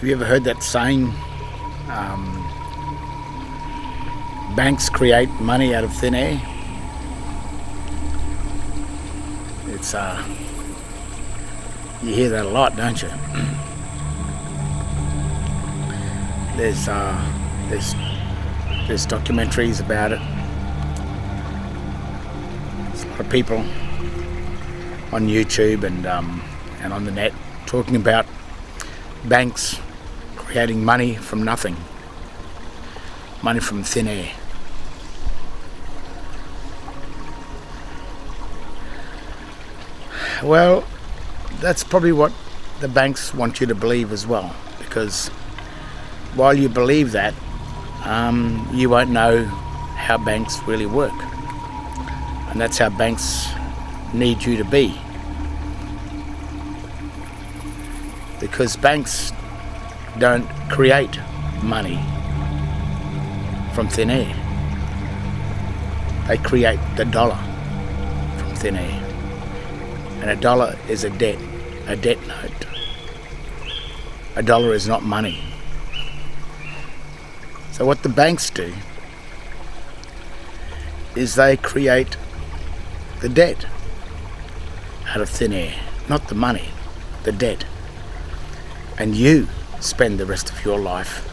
Have you ever heard that saying, banks create money out of thin air? It's you hear that a lot, don't you? There's documentaries about it. There's a lot of people on YouTube and on the net talking about banks creating money from nothing, money from thin air. Well, that's probably what the banks want you to believe as well, because while you believe that, you won't know how banks really work. And that's how banks need you to be. Because banks don't create money from thin air. They create the dollar from thin air. And a dollar is a debt note. A dollar is not money. So what the banks do is they create the debt out of thin air, not the money, the debt. And you spend the rest of your life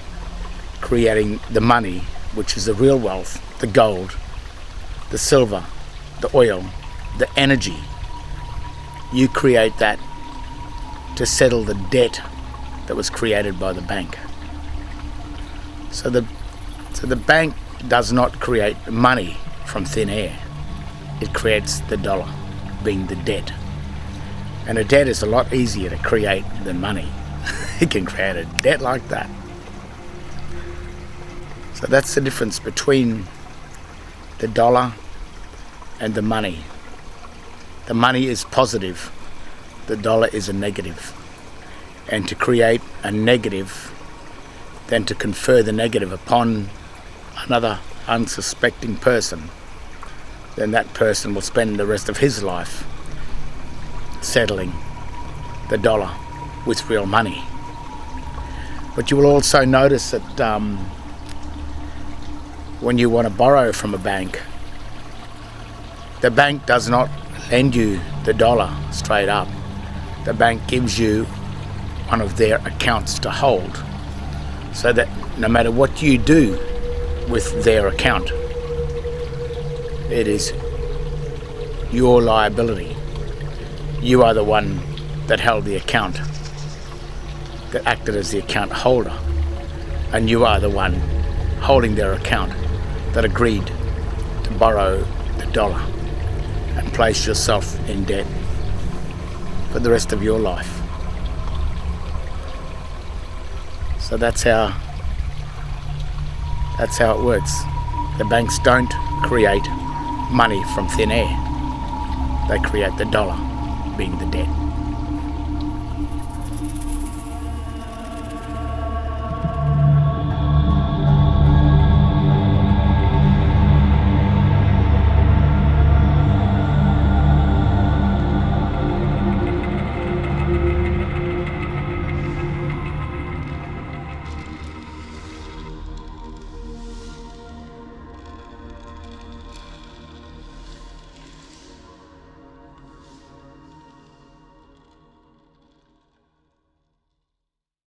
creating the money, which is the real wealth, the gold, the silver, the oil, the energy. You create that to settle the debt that was created by the bank. So the bank does not create money from thin air. It creates the dollar, being the debt. And a debt is a lot easier to create than money. It can create a debt like that. So that's the difference between the dollar and the money. The money is positive, the dollar is a negative. And to create a negative, then to confer the negative upon another unsuspecting person, then that person will spend the rest of his life settling the dollar with real money. But you will also notice that when you want to borrow from a bank, the bank does not lend you the dollar straight up. The bank gives you one of their accounts to hold, so that no matter what you do with their account, it is your liability. You are the one that held the account, that acted as the account holder, and you are the one holding their account that agreed to borrow the dollar and place yourself in debt for the rest of your life. So that's how it works. The banks don't create money from thin air. They create the dollar, being the debt.